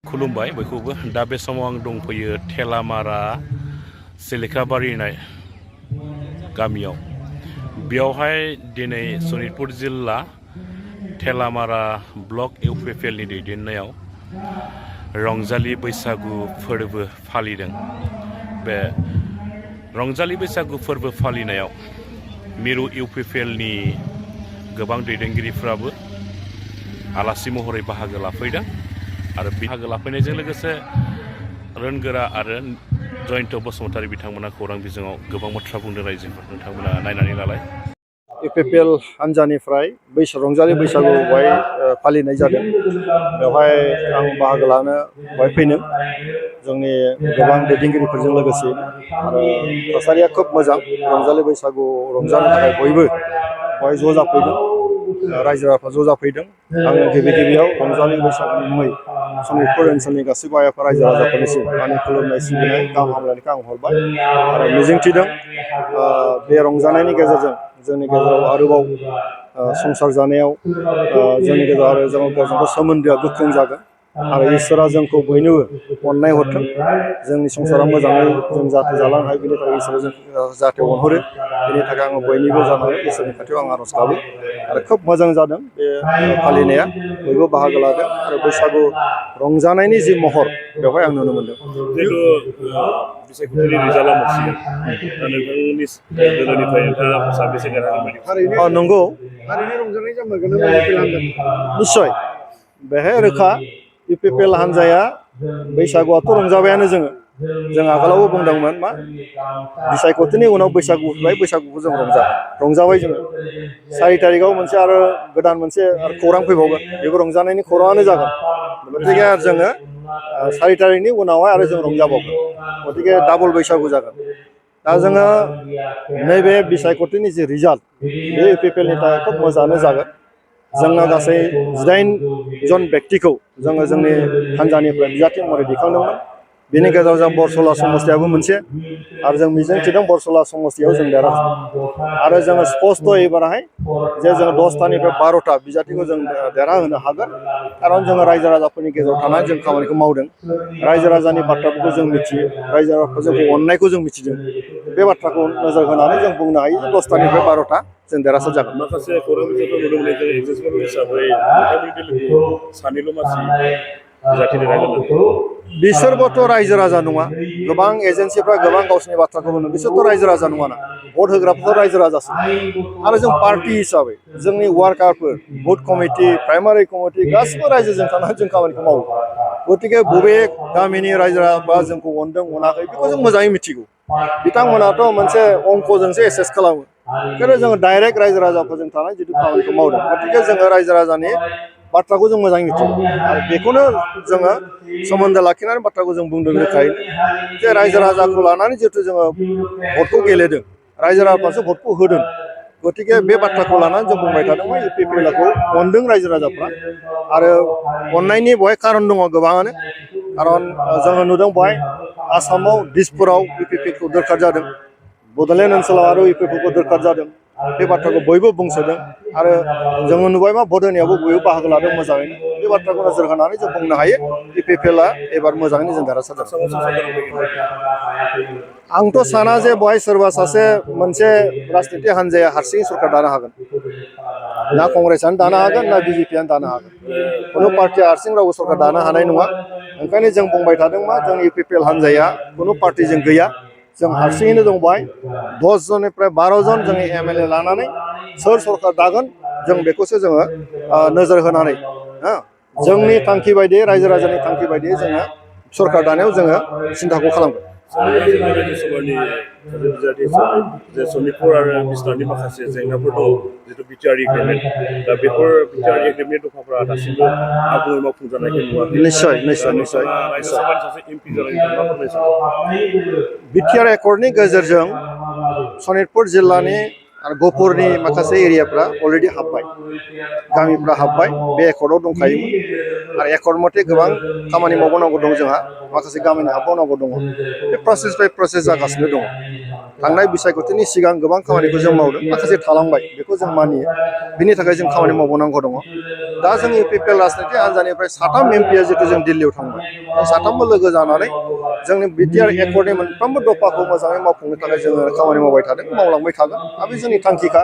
खुलुमबाय बयखौबो दा बे समाव आं दंफैयो थेलामारा सिलिकाबारि होननाय गामियाव बेयावहाय दिनै सनितपुर जिल्ला थेलामारा ब्लक इउपिपिएलनि दैदेननायाव रंजालि बैसागु फोरबो फालिदों। बे रंजालि बैसागु फोरबो फालिनायाव मिरु इउपिपिएलनि गोबां दैदेनगिरिफ्राबो आलासि महरै बाहागो लाफैदों आरो बाहागो लाफैनायजों लोगोसे रोनगोरा आरो जयन्त बसुमतारी बिथांमोना खौरां बिजोङाव गोबां बाथ्रा बुंदों। रायजोफोर नोंथांमोना नायनानै लालाय। इउपिपिएल हान्जानिफ्राय रंजालि बैसागु बेवहाय फालिनाय जादों। बेवहाय आं बाहागो लानो बेवहाय फैदों जोंनि गोबां दैदेनगिरिफोरजों लोगोसे आरो थासारिया खोब मोजां। रंजालि बैसागु रंजानो थाखाय बयबो बेवहाय ज' जाफैदों, रायजो राजाफ्रा ज' जाफैदों। आङो गिबियाव रंजालि बैसागुनि मुङै सनितपुर ओनसोलनि गासैबो आइआफा रायजो राजाफोरनिसिम आंनि खुलुमनाय सिबिनाय गाहाम हामलायनायखौ आं हरबाय आरो मिजिंथिदों बे रंजानायनि गेजेरजों जोंनि गेजेराव आरोबाव संसार जानायाव जोंनि गेजेराव आरो गावजों सोमोन्दोआ गोख्रों जागोन आरो इसोरा जोंखौ बयनोबो अननाय हरथों। जोंनि संसारा मोजाङै जों जाहाथे जालांनो हायो, बेनि थाखाय इसोरा जों जाहाथे अनहरो, बेनि थाखाय आङो बयनिबो जानानै इसोरनि खाथियाव आं आर'ज गाबो आरो खोब मोजां जादों बे फालिनाया। बयबो बाहागो लादों आरो बैसागु रंजानायनि जि महर बेवहाय आं नुनो मोनदों। जिहेतु बिसायख'थिनि रिजाल्टआ मोनसिगोन दा नोंथांनि दोलोनिफ्राय नोंथाङा साबेसे देरहागोन? नंगौ, रंजानाय जामारगोन निस्सय बेहाय रोखा इउपिपिएल हान्जाया बैसागुआथ' रंजाबायानो जों आगोलावबो बुंदोंमोन मा बिसायख'थिनि उनाव बैसागु फैबाय, बैसागुखौ जों रंजाबाय जोङो। 4 तारिखआव मोनसे आरो गोदान मोनसे खौरां फैबावगोन, बेबो रंजानायनि खौराङानो जागोन। गतिके जोङो 4 तारिखनि उनावहाय आरो जों रंजाबावगोन, गतिके डाबल बैसागु जागोन। दा जोङो नैबे बिसायख'थिनि जि रिजाल्ट बे इउपिपिएलनि थाखाय खोब मोजाङानो जागोन। जोंना गासै 18 जन बेक्तिखौ जोङो जोंनि हान्जानिफ्राय बिजाथि महरै दैखांदोंमोन। बेनि गेजेराव जों बरसला समस्तियाबो मोनसे आरो जों मिजिंथिदों बरसला समस्तियाव जों देरहागोन आरो जोङो स्पस्त' एबाराहाय जे जों 10थानिफ्राय 12था बिजाथिखौ जों देरहाहोनो हागोन। खारन जोङो रायजो राजाफोरनि गेजेराव थानानै जों खामानिखौ मावदों, रायजो राजानि बाथ्राफोरखौ जों मिथियो, रायजो राजाफोरा जोंखौ अननायखौ जों मिथिदों। बे बाथ्राखौ नोजोर होनानै जों बुंनो हायो जे 10थानिफ्राय 12था जों देरहासार जागोन। माखासे खौरां बिजोंफोर नुनो मोनो जे एगजिस्टमेन्ट हिसाबै नोंथांमोननि दोलोखौ सानैल' मानसि बिजाथि देरहागोन। बिसोरबोथ' रायजो राजा नङा। गोबां एजेन्सिफ्रा गोबां गावसिनि बाथ्राखौ होनो, बिसोरथ' रायजो राजा नङाना। भट होग्राफोर रायजो राजासो आरो जों पार्टि हिसाबै जोंनि वार्कारफोर, बुथ कमिटि, प्राइमारि कमिटि गासिबो रायजोजों थानानै जों खामानिखौ मावो। गतिके बबे गामिनि रायजो राजाफ्रा जोंखौ अनदों अनाखै बेखौ जों मोजाङै मिथिगौ। बिथांमोनाथ' मोनसे अंकजोंसो एसेस खालामो। बेखायनो जोङो डाइरेक्ट रायजो राजाफोरजों थानाय जिथु खामानिखौ मावदों, गतिके जोङो रायजो राजानि बाथ्राखौ जों मोजाङै मिथिगौ आरो बेखौनो जोङो सोमोन्दो लाखिनानै बाथ्राखौ जों बुंदों रोखायै जे रायजो राजाखौ लानानै जिहेतु जोङो भटखौ गेलेदों, रायजो राजाफ्रासो भटखौ होदों। गतिके बे बाथ्राखौ लानानै जों बुंबाय थादोंमोन इउपिपिएलखौ अनदों रायजो राजाफ्रा आरो अननायनि बेवहाय खारन दङ गोबाङानो। खारन जोङो नुदों बेवहाय आसामाव दिसपुराव इउपिपिएलखौ दोरखार जादों, बड'लेण्ड ओनसोलाव आरो इउपिपिएलखौ दोरखार जादों। बे बाथ्राखौ बयबो बुंसोदों आरो जोङो नुबाय मा भट होनायावबो बयबो बाहागो लादों मोजाङैनो। बे बाथ्राखौ नोजोर होनानै जों बुंनो हायो इउपिपिएलआ एबार मोजाङैनो जों देरहासार जागोन। आंथ' साना जे बेवहाय सोरबा सासे मोनसे राजनितिक हान्जाया हारसिङै सरकार दानो हागोन। ना कंग्रेसआनो दानो हागोन, ना बिजेपिआनो दानो हागोन। खुनु पार्टिया हारसिं रावबो सरकार दानो हानाय नङा। ओंखायनो जों बुंबाय थादों मा जोंनि इउपिपिएल हान्जाया खुनु पार्टिजों गैया, जों हारसिङैनो दं। बेवहाय 10 जननिफ्राय 12 जन जोंनि एमएलए लानानै सोर सरकार दागोन जों बेखौसो जोङो नोजोर होनानै जोंनि थांखि बायदियै, रायजो राजानि थांखि बायदियै जोङो सरकार दानायाव जोङो सिन्थाखौ खालामगोन। रायजोसभानि बिजाथि हिसाबै जे सनितपुर आरो बिस्तारनि माखासे जेंनाफोर दङ, जिथु बिटिआर एग्रिमेन्ट, दा बेफोर बिटिआर एग्रिमेन्ट दफाफोरा दासिमबो आबुङै मावफुंजानायखौ नुवाखै। निस्सय। रायजोसभानि सासे एमपि जानानै मा फोरमायनो सानो? बिटिआर एकर्डनि गेजेरजों सनितपुर जिल्लानि आरो गहपुरनि माखासे एरियाफ्रा अलरेडि हाबबाय, गामिफ्रा हाबबाय। बे एकर्डआव दंखायोमोन आरो एकर्ड मथे गोबां खामानि मावबावनांगौ दं जोंहा, माखासे गामिनि हाबबावनांगौ दङ। बे प्रसेस बाय प्रसेस जागासिनो दङ। थांनाय बिसायख'थिनि सिगां गोबां खामानिखौ जों मावदों, माखासे थालांबाय, बेखौ जों मानियो। बिनि थाखाय जों खामानि मावबावनांगौ दङ। दा जों इउपिपिएल राजनिति हान्जानिफ्राय 3 एमपिआ जितु जों दिल्लीयाव थांबाय जों 3बो लोगो जानानै जोंनि बिटिआर एकर्डनि मोनफ्रोमबो दफाखौ मोजाङै मावफुंनो थाखाय जोङो खामानि मावबाय थादों मावलांबाय थागोन आरो बे जोंनि थांखिखा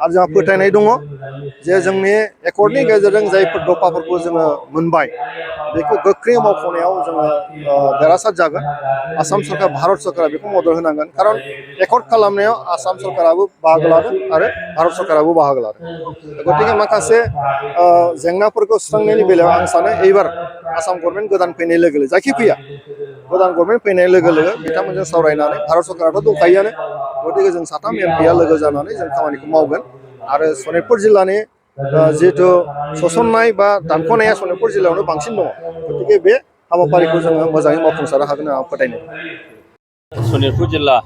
आरो जोंहा फोथायनाय दङ जे जोंनि एकर्डनि गेजेरजों जायफोर दफाफोरखौ जोङो मोनबाय बेखौ गोख्रै मावफुंनायाव जोङो देरहासार जागोन आसाम सरकार भारत सरकारा बेखौ मदद होनांगोन खारन एकर्ड खालामनायाव आसाम सरकाराबो बाहागो लादों आरो भारत सरकाराबो बाहागो लादों गतिके माखासे जेंनाफोरखौ सुस्रांनायनि बेलायाव आं सानो एबार आसाम गभर्नमेन्ट गोदान फैनाय लोगो लोगो जायखि फैया गोदान गभर्नमेन्ट फैनाय लोगो लोगो बिथांमोनजों सावरायनानै भारत सरकाराथ' दंखायोआनो गतिके जों 3 एमपिआ लोगो जानानै जों खामानिखौ मावगोन आरो सनितपुर जिल्लानि जिहेतु सोसननाय बा दानख'नाया सनितपुर जिल्लायावनो बांसिन दङ गतिके बे हाबाफारिखौ जोङो मोजाङै मावफुंसारनो हागोन होनना आं फोथायनाय सनितपुर जिल्ला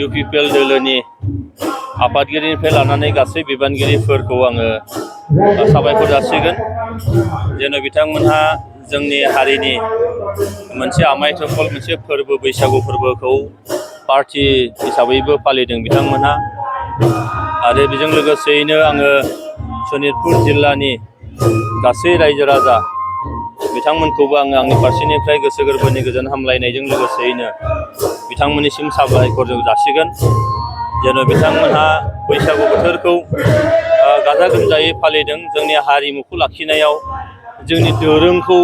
इउपिपिएल दोलोनि आफादगिरिनिफ्राय लानानै गासै बिबानगिरिफोरखौ आङो साबायखर जासिगोन जेन' बिथांमोनहा जोंनि हारिनि मोनसे आमाय थख्ल मोनसे फोरबो बैसागु फोरबोखौ पार्टी हिसाबैबो फालिदों बिथांमोनहा आरो बेजों लोगोसेयैनो आङो सनितपुर जिल्लानि गासै रायजो राजा बिथांमोनखौबो आङो आंनि फारसेनिफ्राय गोसो गोरबोनि गोजोन हामलायनायजों लोगोसेयैनो बिथांमोननिसिम साबायखर जासिगोन जेन' बिथांमोनहा बैसागु बोथोरखौ गाजा गोमजायै फालिदों जोंनि हारिमुखौ लाखिनायाव जोंनि दोरोंखौ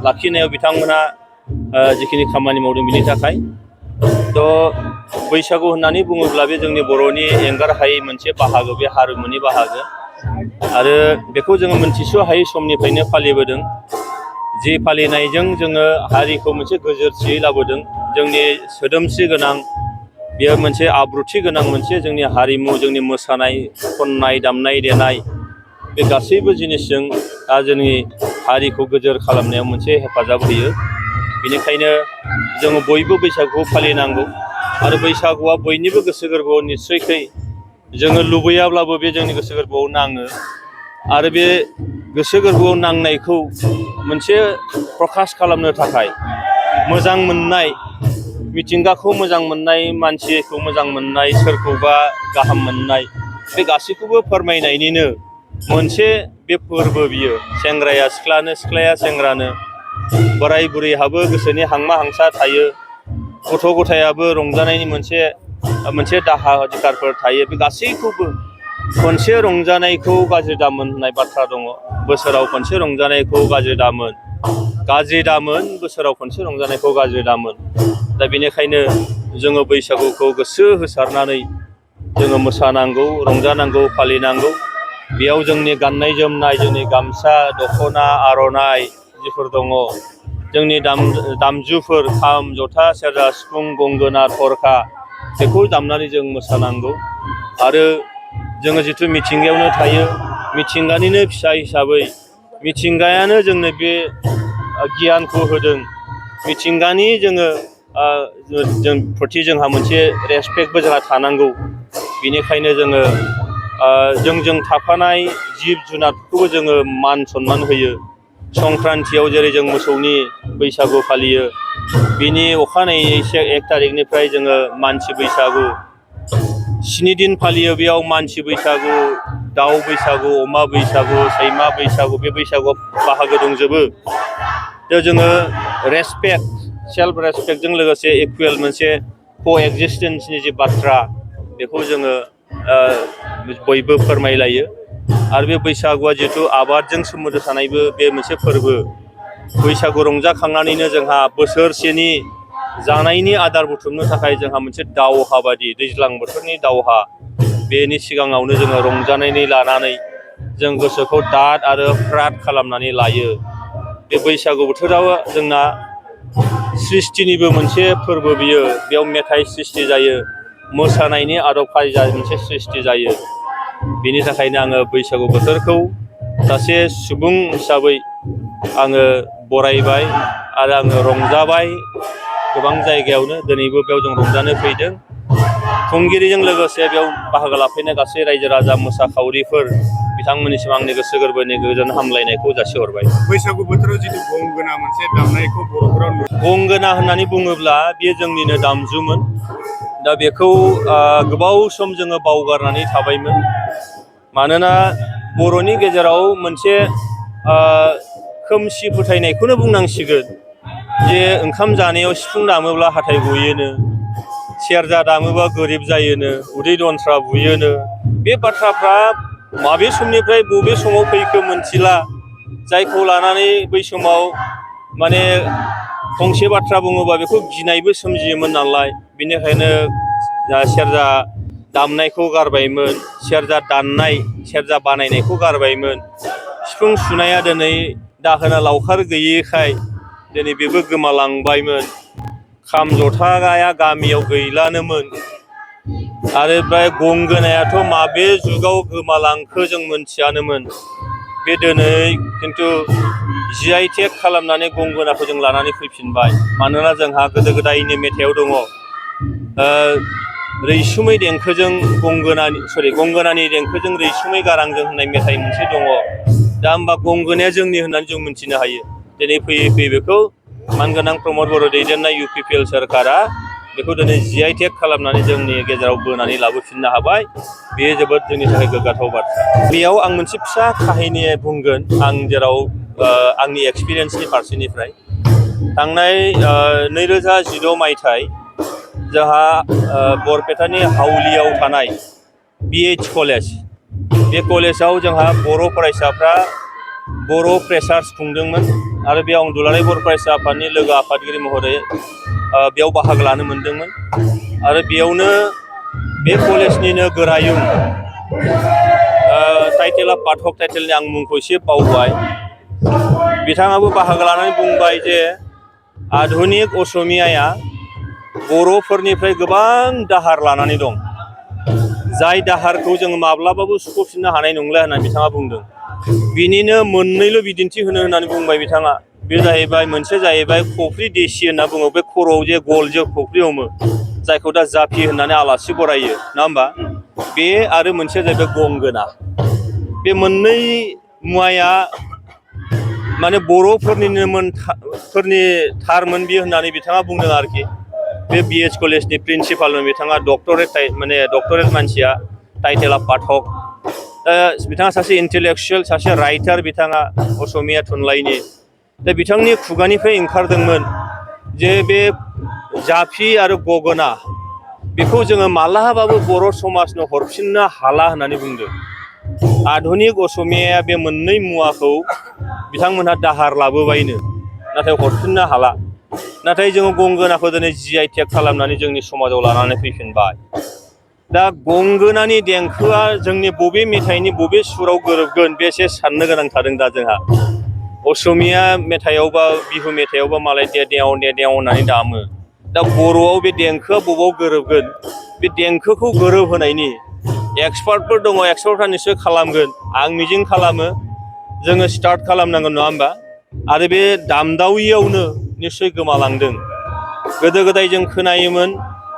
लाखिनायाव बिथांमोनहा जिखिनि खामानि मावदों बिनि थाखाय थ' बैसागु होननानै बुङोब्ला बे जोंनि बर'नि एंगार हायै मोनसे बाहागो बे हारिमुनि बाहागो आरो बेखौ जोङो मोनथिस' हायै समनिफ्रायनो फालिबोदों जि फालिनायजों जोङो हारिखौ मोनसे गोजोरथियै लाबोदों जोंनि सोदोमस्रि गोनां बेयो मोनसे आब्रुथि गोनां मोनसे जोंनि हारिमु जोंनि मोसानाय खननाय दामनाय देनाय बे गासैबो जिनिसजों दा जोंनि हारिखौ गोजोर खालामनायाव मोनसे हेफाजाब होयो बेनिखायनो जोङो बयबो बैसागुखौ फालिनांगौ आरो बैसागुआ बयनिबो गोसो गोरबोआव निस्सयखै जोङो लुबैयाब्लाबो बे जोंनि गोसो गोरबोआव नाङो आरो बे गोसो गोरबोआव नांनायखौ मोनसे प्रकाश खालामनो थाखाय मोजां मोननाय मिथिंगाखौ मोजां मोननाय मानसिखौ मोजां मोननाय सोरखौबा गाहाम मोननाय बे गासैखौबो फोरमायनायनिनो मोनसे बे फोरबो बियो सेंग्राया सिख्लानो सिख्लाया सेंग्रानो बोराय बुरैहाबो गोसोनि हांमा हांसा थायो गथ' गथायाबो रंजानायनि मोनसे दाहा अधिकारफोर थायो बे गासैखौबो खनसे रंजानायखौ गाज्रि दामोन होननाय बाथ्रा दङ बोसोराव खनसे रंजानायखौ गाज्रि दामोन बोसोराव खनसे रंजानायखौ गाज्रि दामोन दा बेनिखायनो जोङो बैसागुखौ गोसो होसारनानै जोङो मोसानांगौ रंजानांगौ फालिनांगौ बेयाव जोंनि गाननाय जोमनाय जोंनि गामसा दख'ना आर'नाइ जिफोर दङ जोंनि दामजुफोर खाम जथा सेरजा सिफुं गंगोना थरखा बेखौ दामनानै जों मोसानांगौ आरो जोङो जिथु मिथिंगायावनो थायो मिथिंगानिनो फिसा हिसाबै मिथिंगायानो जोंनो बे गियानखौ होदों मिथिंगानि जों प्रति जोंहा मोनसे रेसपेक्टबो जोंहा थानांगौ बेनिखायनो जोङो जोंजों थाफानाय जिब जुनारफोरखौबो जोङो मान सनमान होयो संक्रान्तियाव जेरै जों मोसौनि बैसागु फालियो बिनि अखानायै 1 तारिखनिफ्राय जोङो मानसि बैसागु 7 दिन फालियो बेयाव मानसि बैसागु दाउ बैसागु अमा बैसागु सैमा बैसागु बे बैसागुआव बाहागो दंजोबो दा जोङो रेसपेक्ट सेल्फ रेसपेक्टजों लोगोसे इकुवेल मोनसे क'एक्जिस्टेन्सनि जि बाथ्रा बेखौ जोङो बयबो फोरमायलायो आरो बे बैसागुआ जिहेथु आबादजों सोमोन्दो थानायबो बे मोनसे फोरबो बैसागु रंजाखांनानैनो जोंहा बोसोरसेनि जानायनि आदार बुथुमनो थाखाय जोंहा मोनसे दावहा बादि दैज्लां बोथोरनि दावहा बेनि सिगाङावनो जोङो रंजानानै लानानै जों गोसोखौ दाद आरो फ्राद खालामनानै लायो बे बैसागु बोथोराव जोंना सृष्टिनिबो मोनसे फोरबो बियो बेयाव मेथाइ सृष्टि जायो मोसानायनि आदब खायदा मोनसे सृष्टि जायो बेनि थाखायनो आङो बैसागु बोथोरखौ सासे सुबुं हिसाबै आङो बरायबाय आरो आङो रंजाबाय गोबां जायगायावनो दिनैबो बेयाव जों रंजानो फैदों खुंगिरिजों लोगोसे बेयाव बाहागो लाफैनाय गासै रायजो राजा मोसाखावरिफोर बिथांमोननिसिम आंनि गोसो गोरबोनि गोजोन हामलायनायखौ जासिहरबाय बैसागु बोथोराव जितु गंगोना मोनसे दामनायखौ बर'फोराव गंगोना होननानै बुङोब्ला बेयो जोंनिनो दामजुमोन दा बेखौ गोबाव सम जोङो बावगारनानै थाबायमोन मानोना बर'नि गेजेराव मोनसे खोमसि फोथायनायखौनो बुंनांसिगोन जे ओंखाम जानायाव सिफुं दामोब्ला हाथाय गयोनो, सेरजा दामोबा गोरिब जायोनो, उदै दनस्रा बुयोनो। बे बाथ्राफ्रा माबे समनिफ्राय बबे समाव फैखो मोनथिला, जायखौ लानानै बै समाव माने फंसे बाथ्रा बुङोबा बेखौ गिनायबो सोमजियोमोन नालाय, बेनिखायनो सेरजा दामनायखौ गारबायमोन, सेरजा दाननाय, सेरजा बानायनायखौ गारबायमोन। सिफुं सुनाया दिनै दाहोना लावखार गैयैखाय दिनै बेबो गोमालांबायमोन। खाम जथाया गामियाव गैलानोमोन। आरो बे गंगोनायाथ' माबे जुगाव गोमालांखो जों मोनथियानोमोन। बे दिनै खिन्थु GI टेग खालामनानै गंगोनाखौ जों लानानै फैफिनबाय। मानोना जोंहा गोदो गोदायनि मेथाइआव दङ रैसुमै देंखोजों गंगोनानि देंखोजों रैसुमै गारांजों होननाय मेथाइ मोनसे दङ। दा होमबा गंगोनाया जोंनि होननानै जों मिथिनो हायो। दिनै फैयै फैयै बेखौ मानगोनां प्रमद बर' दैदेननाय UPPL सोरखारा बेखौ दिनै GI टेग खालामनानै जोंनि गेजेराव बोनानै लाबोफिननो हाबाय। बेयो जोबोद जोंनि थाखाय गोग्गाथाव बाथ्रा। बेयाव आं मोनसे फिसा काहिनि बुंगोन, आं जेराव आंनि एक्सपिरियेन्सनि फारसेनिफ्राय। थांनाय 2016 मायथाइ जोंहा बरपेटानि हावलियाव थानाय BH कलेज, बे कलेजाव जोंहा बर' फरायसाफ्रा बर' फ्रेसार्स खुंदोंमोन आरो बेयाव आं दुलाराय बर' फरायसा आफादनि लोगो आफादगिरि महरै बेयाव बाहागो लानो मोनदोंमोन। आरो बेयावनो बे कलेजनिनो गोरायुं टाइटेला पाठक, टाइटेलनि आं मुंखौ एसे बावबाय, बिथाङाबो बाहागो लानानै बुंबाय जे आधुनिक असमियाया बर'फोरनिफ्राय गोबां दाहार लानानै दं, जाय दाहारखौ जों माब्लाबाबो सुख'फिननो हानाय नंला होननानै बिथाङा बुंदों। बिनिनो मोननैल' बिदिन्थि होननानै बुंबाय बिथाङा। बे जाहैबाय, मोनसे जाहैबाय खफ्रि देसि होनना बुङो, बे खर'आव जे गलजों खफ्रि हमो, जायखौ दा जाफि होननानै आलासि बरायो, नङा होमबा? बे आरो मोनसेया जाहैबाय गंगोना। बे मोननै मुवाया माने बर'फोरनि थारमोन बियो होननानै बिथाङा बुंदों आरोखि। बे BH कलेजनि प्रिन्सिपालमोन बिथाङा, डक्टरेट मानसिया, टाइटेला पाठक। बिथाङा सासे इन्टेलेक्सुयेल, सासे राइटार बिथाङा असमिया थुनलाइनि। दा बिथांनि खुगानिफ्राय ओंखारदोंमोन जे बे जाफि आरो गगोना बेखौ जोङो मालाबाबो बर' समाजनो हरफिननो हाला होननानै बुंदों। आधुनिक असमियाया बे मोननै मुवाखौ बिथांमोनहा दाहार लाबोबायनो, नाथाय हरफिननो हाला। नाथाय जोङो गंगोनाखौ दिनै GI टेग खालामनानै जोंनि समाजाव लानानै फैफिनबाय। दा गंगोनानि देंखोआ जोंनि बबे मेथाइनि बबे सुराव गोरोबगोन, बे एसे साननो गोनां थादों दा जोंहा। असमिया मेथाइआवबा बिहु मेथाइआवबा मालाय देदेव देदेव होननानै दामो। दा बर'आव बे देंखोआ बबाव गोरोबगोन? बे देंखोखौ गोरोबहोनायनि एक्सपार्टफोर दङ, एक्सपार्टफ्रा निस्सय खालामगोन। आं मिजिं खालामो जोङो स्टार्ट खालामनांगोन, नङा होमबा? आरो बे दामदावियावनो निस्सय गोमालांदों। गोदो गोदाय जों खोनायोमोन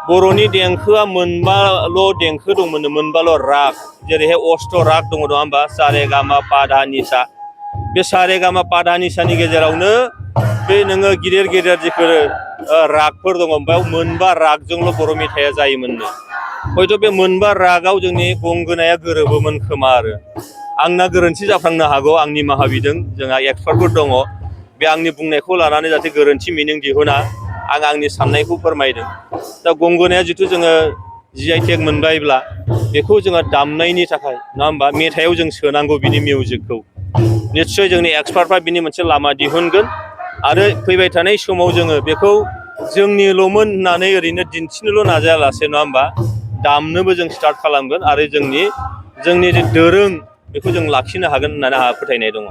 बर'नि देंखोआ मोनबाल' देंखो दंमोन, मोनबाल' राग, जेरैहाय अष्ट राग दङ, नङा होमबा? सा रे गा मा पा धा नि सा। बे सा रे गा मा पा धा नि सानि गेजेरावनो बे नोङो गिदिर गिदिर जिफोर रागफोर दङ, बेयाव मोनबा रागजोंल' बर' मेथाइआ जायोमोननो। हयथ' बे मोनबा रागाव जोंनि गंगोनाया गोरोबोमोन खोमा आरो। आंना गोरोन्थि जाफ्लांनो हागौ, आं निमाहा बिदों। जोंहा एक्सपार्टफोर दङ, बे आंनि बुंनायखौ लानानै जाहाथे गोरोन्थि मिनिं दिहुना, आं आंनि साननायखौ फोरमायदों। दा गंगोनाया जिथु जोङो GI टेग मोनबायब्ला बेखौ जोङो दामनायनि थाखाय, नङा होमबा, मेथाइआव जों सोनांगौ बिनि मिउजिकखौ। निस्सय जोंनि एक्सपार्टफ्रा बिनि मोनसे लामा दिहुनगोन आरो फैबाय थानाय समाव जोङो बेखौ जोंनिल'मोन होननानै ओरैनो दिन्थिनोल' नाजायालासे, नङा होमबा, दामनोबो जों स्टार्ट खालामगोन आरो जोंनि जे दोरों बेखौ जों लाखिनो हागोन होननानै आंहा फोथायनाय दङ।